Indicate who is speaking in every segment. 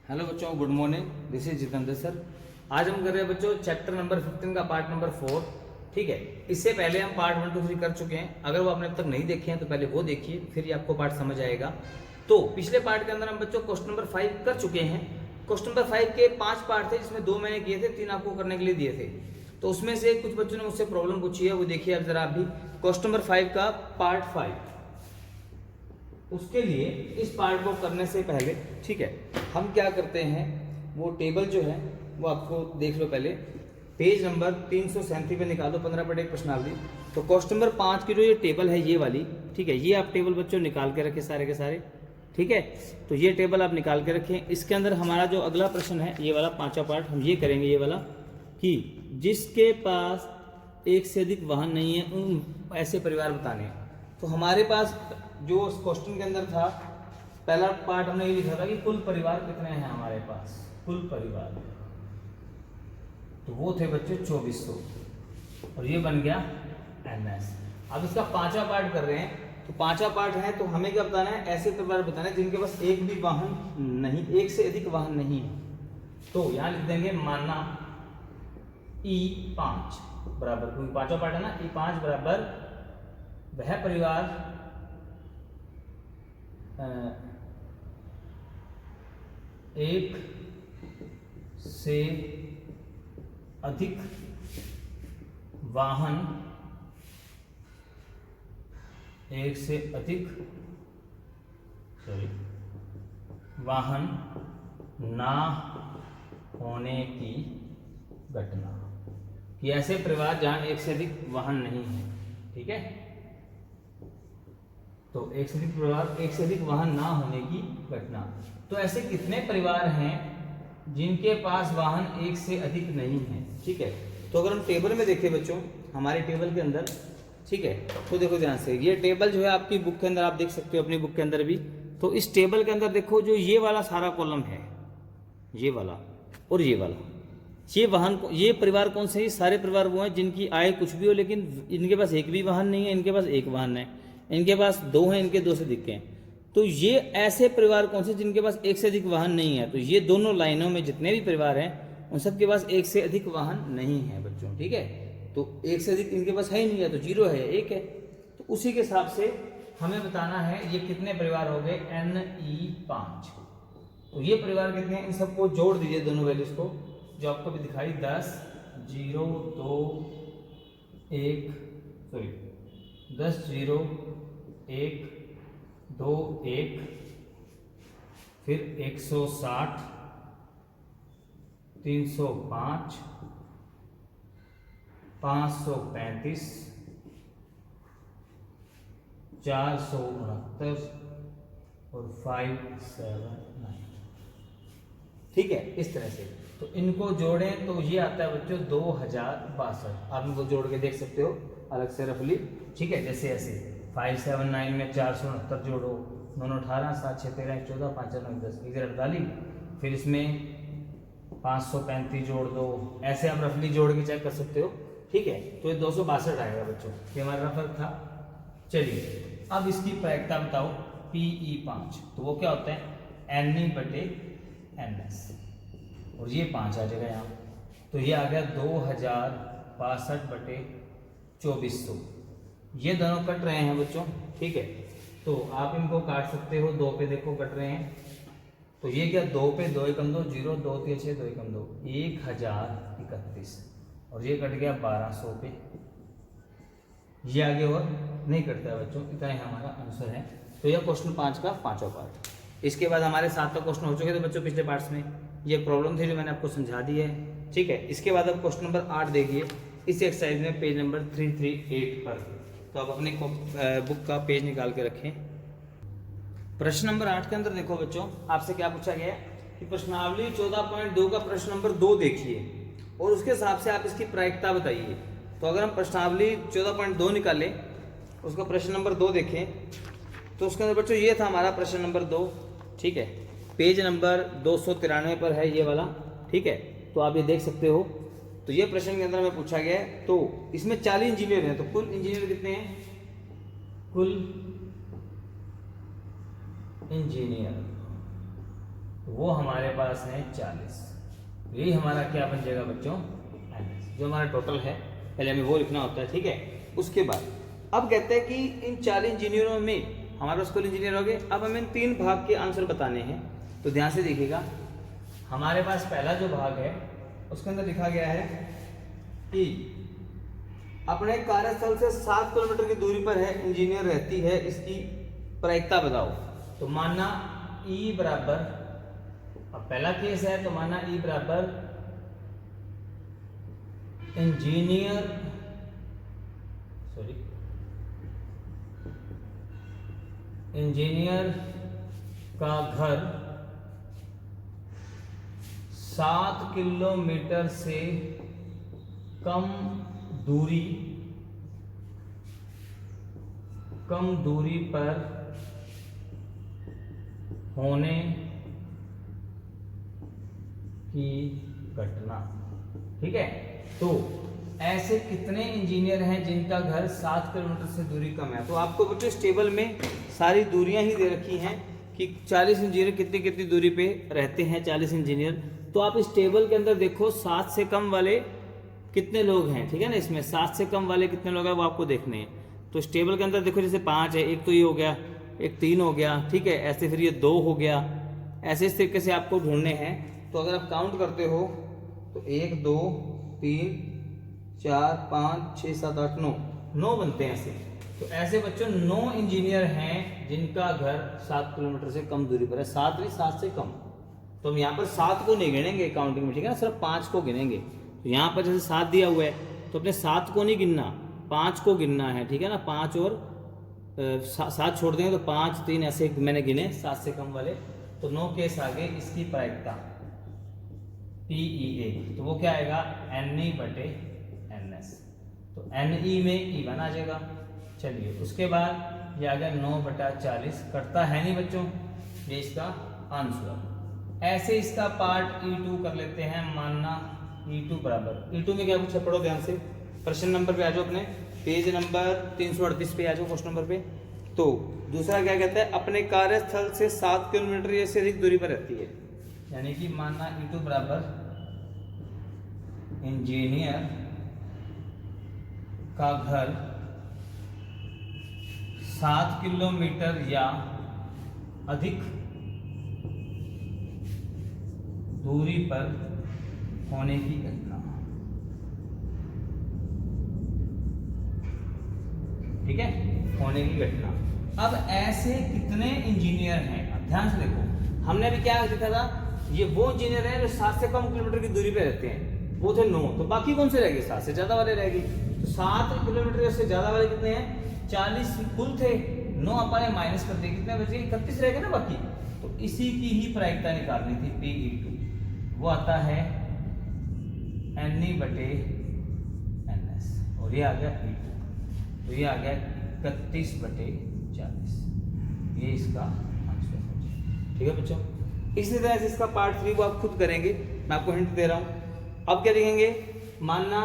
Speaker 1: Hello बच्चों, good morning. This is Jitendra sir. आज हम कर रहे हैं बच्चों चैप्टर नंबर 15 का पार्ट नंबर 4। ठीक है, इससे पहले हम पार्ट 1, 2, 3 कर चुके हैं। अगर वो आपने अब तक नहीं देखे हैं तो पहले वो देखिए, फिर ही आपको पार्ट समझ आएगा। तो पिछले पार्ट के अंदर हम बच्चों क्वेश्चन नंबर 5 कर चुके हैं। क्वेश्चन नंबर 5 के 5 पार्ट थे, जिसमें 2 मैंने किए थे, 3 आपको करने के लिए दिए थे। तो उसमें से कुछ बच्चों ने मुझसे प्रॉब्लम पूछी है, वो देखिए अब जरा आप भी। क्वेश्चन नंबर 5 का पार्ट 5, उसके लिए इस पार्ट को करने से पहले ठीक है हम क्या करते हैं, वो टेबल जो है वो आपको देख लो। पहले पेज नंबर 337 पे निकालो 15/1 प्रश्नावली। तो क्वेश्चन नंबर 5 की जो ये टेबल है ये वाली, ठीक है, ये आप टेबल बच्चों निकाल के रखें सारे के सारे। ठीक है, तो ये टेबल आप निकाल के रखें। इसके अंदर हमारा जो अगला प्रश्न है, ये वाला 5वां पार्ट हम ये करेंगे, ये वाला कि जिसके पास एक से अधिक वाहन नहीं है उन ऐसे परिवार बताने हैं। तो हमारे पास जो उस क्वेश्चन के अंदर था, पहला पार्ट हमने ये लिखा था कि कुल परिवार कितने हैं हमारे पास, कुल परिवार, तो वो थे बच्चे 2400, और ये बन गया NS। अब इसका 5वां पार्ट कर रहे हैं। तो 5वां पार्ट है, तो हमें क्या बताना है, ऐसे परिवार बताना है जिनके पास एक भी वाहन नहीं, एक से अधिक वाहन नहीं है। तो यहां लिख देंगे माना E5 बराबर, क्योंकि 5वां पार्ट है ना, E5 बराबर वह परिवार एक से अधिक वाहन, एक से अधिक वाहन ना होने की घटना, कि ऐसे परिवार जहां एक से अधिक वाहन नहीं है। ठीक है, तो एक से अधिक परिवार, एक से अधिक वाहन ना होने की घटना। तो ऐसे कितने परिवार हैं जिनके पास वाहन एक से अधिक नहीं है। ठीक है, तो अगर हम टेबल में देखें बच्चों, हमारे टेबल के अंदर, ठीक है, तो देखो ध्यान से, ये टेबल जो है आपकी बुक के अंदर आप देख सकते हो, अपनी बुक के अंदर भी। तो इस टेबल के अंदर देखो, जो ये वाला सारा कॉलम है, ये वाला और ये वाला, ये वाहन, ये परिवार कौन से हैं? सारे परिवार वो हैं जिनकी आय कुछ भी हो, लेकिन इनके पास एक भी वाहन नहीं है, इनके पास एक वाहन है, इनके पास 2 हैं, इनके 2 से अधिक हैं। तो ये ऐसे परिवार कौन से जिनके पास एक से अधिक वाहन नहीं है? तो ये दोनों लाइनों में जितने भी परिवार हैं उन सबके पास एक से अधिक वाहन नहीं है बच्चों। ठीक है, तो एक से अधिक इनके पास है ही नहीं है, तो 0 है, 1 है। तो उसी के हिसाब से हमें बताना है ये कितने परिवार हो गए, NE5। तो ये परिवार कितने हैं, इन सबको जोड़ दीजिए, दोनों वैल्यूज को, जो आपको भी दिखाई, 10, 0, 2, 1, सॉरी 10, 0, 1, 2, 1, फिर 160, 305, 535, 469 और 579। ठीक है, इस तरह से। तो इनको जोड़ें तो ये आता है बच्चों 2062। आप इनको जोड़ के देख सकते हो अलग से रफली। ठीक है, जैसे ऐसे 579 में 469 जोड़ो, 9 18, 7 6 13, 14, 5 9 10, 48, फिर इसमें 535 जोड़ दो, ऐसे आप रफली जोड़ के चेक कर सकते हो। ठीक है, तो ये 262 आएगा बच्चों, ये हमारा रफल था। चलिए अब इसकी प्रायिकता बताओ, PE5, तो वो क्या होता है, NE/NS, और ये 5 आ जाएगा यहाँ। तो ये आ गया 2062/2400। ये दोनों कट रहे हैं बच्चों। ठीक है, तो आप इनको काट सकते हो, 2 पे देखो कट रहे हैं। तो ये क्या, 2 पे 2 एकम 2, 0, 2 3 6, 2 एकम 2, 1031, और ये कट गया 1200 पे। ये आगे और नहीं कटता है बच्चों, इतना ही हमारा आंसर है। तो यह क्वेश्चन 5 का 5वां पार्ट। इसके बाद हमारे 7 क्वेश्चन हो चुके थे बच्चों पिछले पार्ट्स में। ये प्रॉब्लम थी जो मैंने आपको समझा दी है। ठीक है, इसके बाद अब क्वेश्चन नंबर 8 देखिए, इस एक्सरसाइज में पेज नंबर 338 पर। तो आप अपने बुक का पेज निकाल के रखें। प्रश्न नंबर 8 के अंदर देखो बच्चों, आपसे क्या पूछा गया कि प्रश्नावली 14.2 का प्रश्न नंबर 2 देखिए और उसके हिसाब से आप इसकी प्रायिकता बताइए। तो अगर हम प्रश्नावली 14.2 निकालें, उसका प्रश्न नंबर 2 देखें, तो उसके अंदर बच्चों ये था हमारा प्रश्न नंबर 2। ठीक है, पेज नंबर 293 पर है ये वाला। ठीक है, तो आप ये देख सकते हो। तो ये प्रश्न के अंदर में पूछा गया है, तो इसमें 40 इंजीनियर हैं, तो कुल इंजीनियर कितने हैं, कुल इंजीनियर, वो हमारे पास है 40। यही हमारा क्या बन जाएगा बच्चों, जो हमारा टोटल है, पहले हमें वो लिखना होता है, ठीक है। उसके बाद अब कहते हैं कि इन 40 इंजीनियरों में हमारा स्कूल इंजीनियर हो गए। अब हमें 3 भाग के आंसर बताने हैं, तो ध्यान से देखिएगा। हमारे पास पहला जो भाग है उसके अंदर लिखा गया है कि अपने कार्यस्थल से 7 किलोमीटर की दूरी पर है इंजीनियर रहती है, इसकी प्रायिकता बताओ। तो मानना E बराबर, अब पहला केस है तो मानना E बराबर इंजीनियर का घर 7 किलोमीटर से कम दूरी पर होने की घटना, ठीक है। तो ऐसे कितने इंजीनियर हैं जिनका घर 7 किलोमीटर से दूरी कम है। तो आपको बच्चों इस टेबल में सारी दूरियां ही दे रखी हैं कि 40 इंजीनियर कितनी कितनी दूरी पे रहते हैं 40 इंजीनियर। तो आप इस टेबल के अंदर देखो 7 से कम वाले कितने लोग हैं, ठीक है ना। इसमें 7 से कम वाले कितने लोग हैं वो आपको देखने हैं। तो इस टेबल के अंदर देखो जैसे 5 है, एक तो ये हो गया, एक 3 हो गया, ठीक है। ऐसे फिर ये 2 हो गया, ऐसे इस तरीके से आपको ढूंढने हैं। तो अगर आप काउंट करते हो तो 1 2 3 4 5 6 7 8 9 बनते हैं ऐसे। तो ऐसे बच्चों 9 इंजीनियर हैं जिनका घर 7 किलोमीटर से कम दूरी पर है। 7 नहीं, 7 से कम। तो हम यहाँ पर 7 को नहीं गिनेंगे काउंटिंग में, ठीक है ना, सिर्फ 5 को गिनेंगे। तो यहाँ पर जैसे 7 दिया हुआ है तो अपने 7 को नहीं गिनना, 5 को गिनना है, ठीक है ना। 5 और 7 छोड़ देंगे तो 5 3 ऐसे मैंने गिने 7 से कम वाले। तो 9 केस आगे इसकी प्रायिकता PEA, तो वो क्या आएगा NE/NS। तो NE में E1 आ जाएगा। चलिए उसके बाद ये आ गया 9/40, कटता है नहीं बच्चों, ये इसका आंसर। ऐसे इसका पार्ट E2 कर लेते हैं। मानना E2 बराबर, E2 में क्या पूछा पढ़ो ध्यान से, प्रश्न नंबर पे आ जाओ, अपने पेज नंबर 338 पे आ जाओ, क्वेश्चन नंबर पे। तो दूसरा क्या कहता है, अपने कार्यस्थल से 7 किलोमीटर या से अधिक दूरी पर रहती है। यानी कि मानना E2 बराबर इंजीनियर का घर 7 किलोमीटर या अधिक दूरी पर होने की घटना, ठीक है, होने की घटना। अब ऐसे कितने इंजीनियर हैं, अब ध्यान से देखो। हमने अभी क्या देखा था, ये वो इंजीनियर हैं जो 7 से कम किलोमीटर की दूरी पे रहते हैं, वो थे 9। तो बाकी कौन से रह गए, 7 से ज्यादा वाले रह गए। तो 7 किलोमीटर से ज्यादा वाले कितने हैं, 40 कुल थे, 9 अपन माइनस कर दिए, कितने बचे, 31 रह गए ना बाकी। तो इसी की ही प्रायिकता निकालनी थी PE2, वो आता है NE/NS, और ये आ गया E2, तो ये आ गया 31/40, ये इसका आंसर है, ठीक है बच्चों। इसी तरह से इसका पार्ट 3 वो आप खुद करेंगे, मैं आपको हिंट दे रहा हूँ। अब क्या लिखेंगे, मानना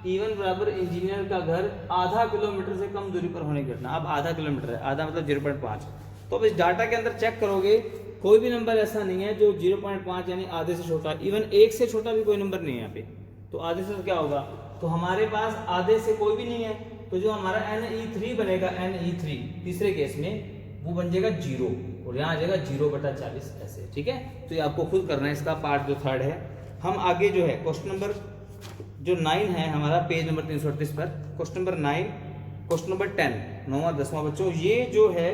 Speaker 1: E1 बराबर इंजीनियर का घर आधा किलोमीटर से कम दूरी पर होने की घटना। अब आधा किलोमीटर है, आधा मतलब 0.5। तो अब इस डाटा के अंदर चेक करोगे, कोई भी नंबर ऐसा नहीं है जो 0.5 यानी आधे से छोटा, इवन 1 से छोटा भी कोई नंबर नहीं है यहाँ पे। तो आधे से क्या होगा, तो हमारे पास आधे से कोई भी नहीं है, तो जो हमारा NE3 बनेगा, NE3 तीसरे केस में वो बन जाएगा 0, और यहाँ आ जाएगा 0/40 ऐसे, ठीक है। तो ये आपको खुद करना है, इसका पार्ट जो 3rd है। हम आगे जो है क्वेश्चन नंबर जो 9 है हमारा पेज नंबर 338 पर, क्वेश्चन नंबर 9, क्वेश्चन नंबर 10, 9वां 10वां बच्चों, ये जो है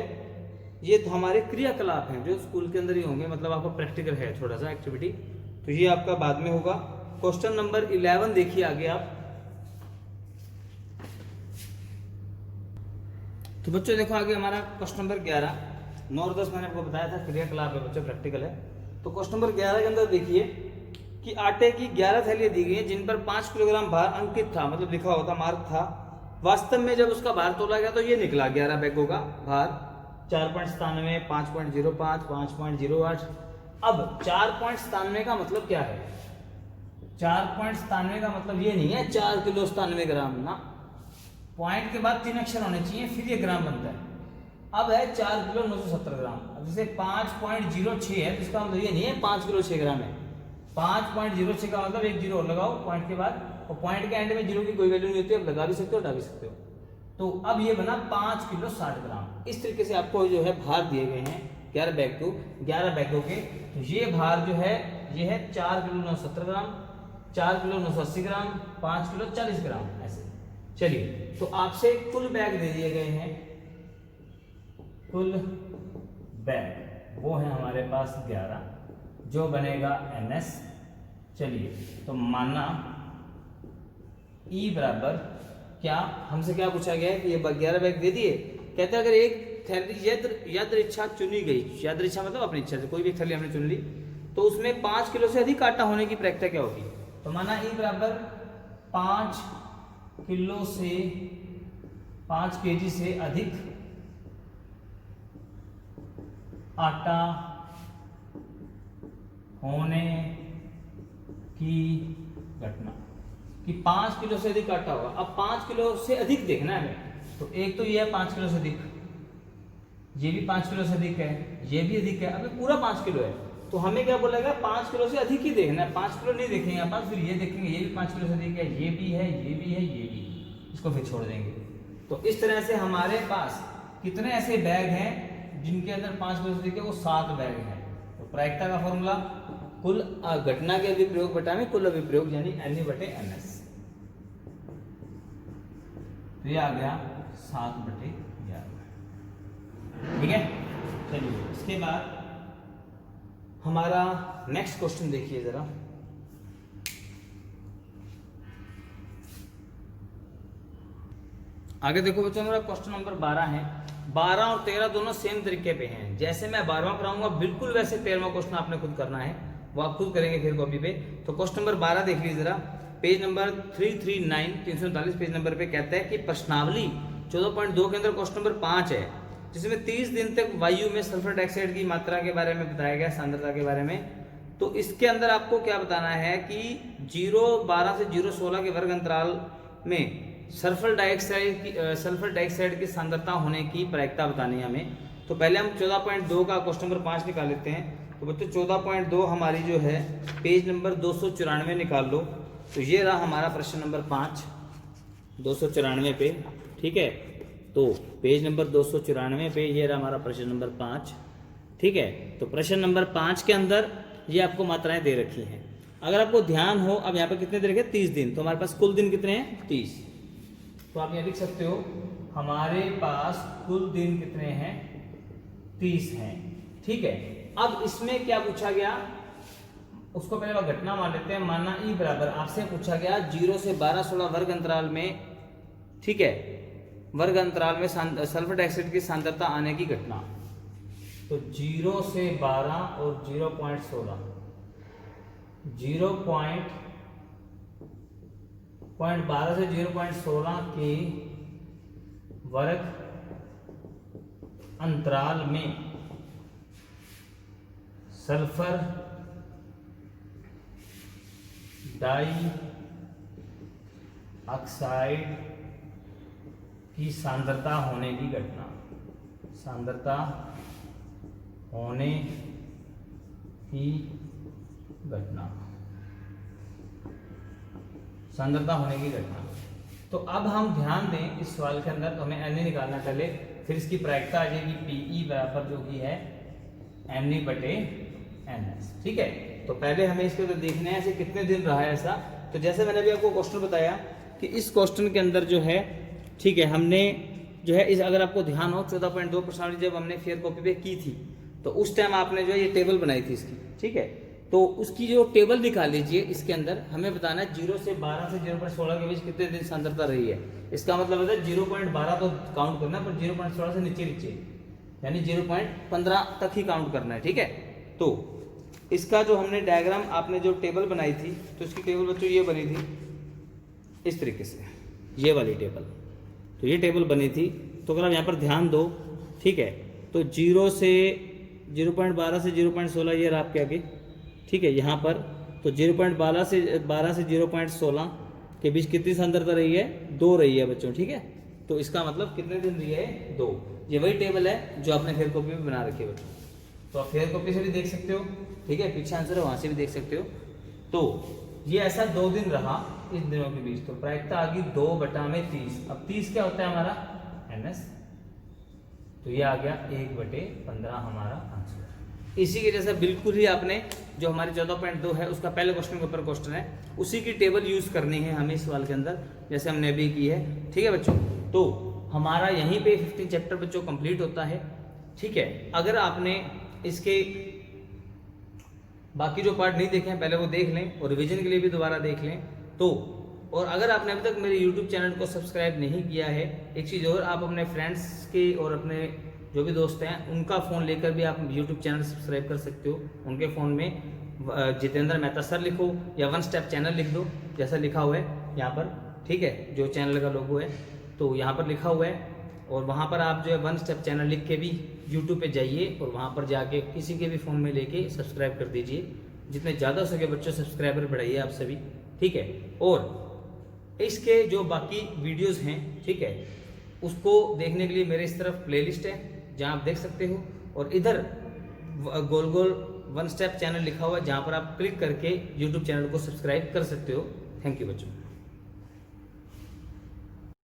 Speaker 1: ये हमारे क्रियाकलाप हैं जो स्कूल के अंदर ही होंगे, मतलब आपका प्रैक्टिकल है थोड़ा सा एक्टिविटी, तो ये आपका बाद में होगा। क्वेश्चन नंबर 11 देखिए आगे आप। तो बच्चों देखो आगे हमारा क्वेश्चन नंबर 11, 9 और 10 मैंने आपको बताया था क्रियाकलाप है बच्चों, प्रैक्टिकल है। तो क्वेश्चन नंबर 11 के अंदर देखिए कि आटे की 11 थैलियां दी गई हैं जिन पर 5 किलोग्राम भार अंकित था, मतलब लिखा हुआ था, मार्क था। वास्तव में जब उसका भार तोला गया तो ये निकला 11 बैगों का भार 4.97, 5.05, 5.08। अब 4.97 का मतलब क्या है, 4.97 का मतलब ये नहीं है 4 किलो 97 ग्राम ना, पॉइंट के बाद 3 अक्षर होने चाहिए फिर ये ग्राम बनता है। अब है 4 किलो 970 ग्राम। अब जैसे 5.06 है तो इसका मतलब ये नहीं है 5 किलो 6 ग्राम है, 5.06 का मतलब एक जीरो और लगाओ पॉइंट के बाद, और पॉइंट के एंड में जीरो की कोई वैल्यू नहीं होती, आप लगा भी सकते हो हटा भी सकते हो। तो अब ये बना 5 किलो 60 ग्राम। इस तरीके से आपको जो है भार दिए गए हैं 11 बैगों के। तो ये भार जो है ये है 4 किलो 970 ग्राम, 4 किलो 980 ग्राम, 5 किलो 40 ग्राम ऐसे। चलिए, तो आपसे कुल बैग दे दिए गए हैं, कुल बैग वो है हमारे पास 11, जो बनेगा NS। चलिए, तो माना E बराबर क्या, हमसे क्या पूछा गया है कि ये 11 बैग दे दिए। कहते हैं अगर एक थैली यादृच्छा चुनी गई, यादृच्छा मतलब अपनी इच्छा से कोई भी थैली हमने चुन ली, तो उसमें 5 किलो से अधिक आटा होने की प्रक्रिया क्या होगी। तो माना E बराबर 5 किलो से 5 केजी से अधिक आटा होने की घटना, कि 5 किलो से अधिक आटा होगा। अब 5 किलो से अधिक देखना है हमें, तो एक तो ये है 5 किलो से अधिक, ये भी 5 किलो से अधिक है, ये भी अधिक है, अब पूरा 5 किलो है। तो हमें क्या बोलेगा 5 किलो से अधिक ही देखना है, 5 किलो नहीं देखेंगे अपन, फिर ये देखेंगे ये भी 5 किलो से अधिक है, ये भी है, ये भी है, ये भी, इसको फिर छोड़ देंगे। तो इस तरह से हमारे पास कितने ऐसे बैग हैं जिनके अंदर 5 किलो से अधिक है, वो 7 बैग हैं। तो प्रायिकता का फॉर्मूला कुल घटना के अभिप्रयोग बटा में कुल अभिप्रयोग यानी NE/NS। तो ये आ गया 7/11। ठीक है, चलिए इसके बाद हमारा नेक्स्ट क्वेश्चन देखिए जरा। आगे देखो बच्चों, हमारा क्वेश्चन नंबर 12 है। 12 और 13 दोनों सेम तरीके पे हैं। जैसे मैं 12वां कराऊंगा बिल्कुल वैसे 13वां क्वेश्चन आपने खुद करना है, वो आप खुद करेंगे फिर कॉपी पे। तो क्वेश्चन नंबर 12 देख लीजिए जरा, पेज नंबर 339 पेज नंबर पे कहता है कि प्रश्नावली 14.2 के अंदर क्वेश्चन नंबर 5 है, जिसमें 30 दिन तक वायु में सल्फर डाइऑक्साइड की मात्रा के बारे में बताया गया, सांद्रता के बारे में। तो इसके अंदर आपको क्या बताना है कि 0.12 से 0.16 के वर्ग अंतराल में सल्फर डाइऑक्साइड की सांद्रता होने की प्रायिकता बतानी है हमें। तो पहले हम 14.2 का क्वेश्चन नंबर 5 निकाल लेते हैं। तो बच्चों 14.2 हमारी जो है पेज नंबर 294 निकाल लो। तो ये रहा हमारा प्रश्न नंबर 5 294 पे। ठीक है, तो पेज नंबर 294 पे ये रहा हमारा प्रश्न नंबर 5। ठीक है, तो प्रश्न नंबर 5 के अंदर ये आपको मात्राएं दे रखी हैं। अगर आपको ध्यान हो, अब यहाँ पे कितने दे रखे 30 दिन, तो हमारे पास कुल दिन कितने हैं 30। तो आप यहाँ लिख सकते हो हमारे पास कुल दिन कितने हैं 30 हैं। ठीक है, अब इसमें क्या पूछा गया, उसको पहले वह घटना मान लेते हैं। माना E बराबर आपसे पूछा गया 0 से 12-16 वर्ग अंतराल में, ठीक है, वर्ग अंतराल में सल्फर डाइऑक्साइड की सांद्रता आने की घटना। तो 0 से 12 और 0.16 0.12 से 0.16 के वर्ग अंतराल में सल्फर डाई ऑक्साइड की सांद्रता होने की घटना, सांद्रता होने की घटना, सांद्रता होने की घटना। तो अब हम ध्यान दें इस सवाल के अंदर, तो हमें Na निकालना पहले, फिर इसकी प्रायिकता आ जाएगी Pe बराबर जो कि है Ne/NS। ठीक है, तो पहले हमें इसके अंदर देखना है ऐसे कितने दिन रहा है ऐसा। तो जैसे मैंने अभी आपको क्वेश्चन बताया कि इस क्वेश्चन के अंदर जो है, ठीक है, हमने जो है इस, अगर आपको ध्यान हो 14.2 प्रश्नावली जब हमने फेयर कॉपी पे की थी, तो उस टाइम आपने जो है ये टेबल बनाई थी इसकी। ठीक है, तो उसकी जो टेबल निकाल लीजिए। इसके अंदर हमें बताना है 0 से 12 से 0.16 के बीच कितने दिन सांद्रता रही है। इसका मतलब है 0.12 तो काउंट करना, पर 0.16 से नीचे नीचे यानी 0.15 तक ही काउंट करना है। ठीक है, तो इसका जो हमने डायग्राम, आपने जो टेबल बनाई थी, तो इसकी टेबल बच्चों ये बनी थी इस तरीके से, ये वाली टेबल। तो ये टेबल बनी थी। तो अगर आप यहाँ पर ध्यान दो, ठीक है, तो 0 से 0.12 से 0.16 ये रहा आपके आगे। ठीक है, यहाँ पर तो 0.12 से 0.16 के बीच कितनी सांद्रता रही है 2 रही है बच्चों। ठीक है, तो इसका मतलब कितने दिन दिए है 2। ये वही टेबल है जो आपने फेयर कॉपी में बना रखी है बच्चों, तो आप फेयर कॉपी से भी देख सकते हो, ठीक है, पीछे आंसर है वहां से भी देख सकते हो। तो ये ऐसा 2 दिन रहा इन दिनों के बीच, तो प्रायिकता आ गई 2/30। अब 30 क्या होता है हमारा NS, तो ये आ गया 1/15 हमारा आंसर। इसी के जैसा बिल्कुल ही आपने जो हमारे 14.2 है उसका पहले क्वेश्चन के ऊपर क्वेश्चन है, उसी की टेबल यूज करनी है हमें इस सवाल के अंदर, जैसे हमने अभी की है, ठीक है बच्चों। तो हमारा यहीं पे 15 चैप्टर बच्चों कंप्लीट होता है, ठीक है। अगर आपने इसके बाकी जो पार्ट नहीं देखे हैं पहले वो देख लें, और रिवीजन के लिए भी दोबारा देख लें। तो और अगर आपने अभी तक मेरे YouTube चैनल को सब्सक्राइब नहीं किया है, एक चीज़ और, आप अपने फ्रेंड्स के और अपने जो भी दोस्त हैं उनका फ़ोन लेकर भी आप YouTube चैनल सब्सक्राइब कर सकते हो। उनके फ़ोन में जितेंद्र मेहता सर लिखो या वन स्टेप चैनल लिख दो, जैसा लिखा हुआ है यहाँ पर, ठीक है, जो चैनल का लोगो है तो यहाँ पर लिखा हुआ है। और वहाँ पर आप जो है वन स्टेप चैनल लिख के भी YouTube पे जाइए और वहाँ पर जाके किसी के भी फ़ोन में लेके सब्सक्राइब कर दीजिए। जितने ज़्यादा हो सके बच्चों सब्सक्राइबर बढ़ाइए आप सभी, ठीक है। और इसके जो बाकी वीडियोस हैं, ठीक है, उसको देखने के लिए मेरे इस तरफ प्लेलिस्ट है जहाँ आप देख सकते हो, और इधर गोल गोल वन स्टेप चैनल लिखा हुआ है जहाँ पर आप क्लिक करके YouTube चैनल को सब्सक्राइब कर सकते हो। थैंक यू बच्चों।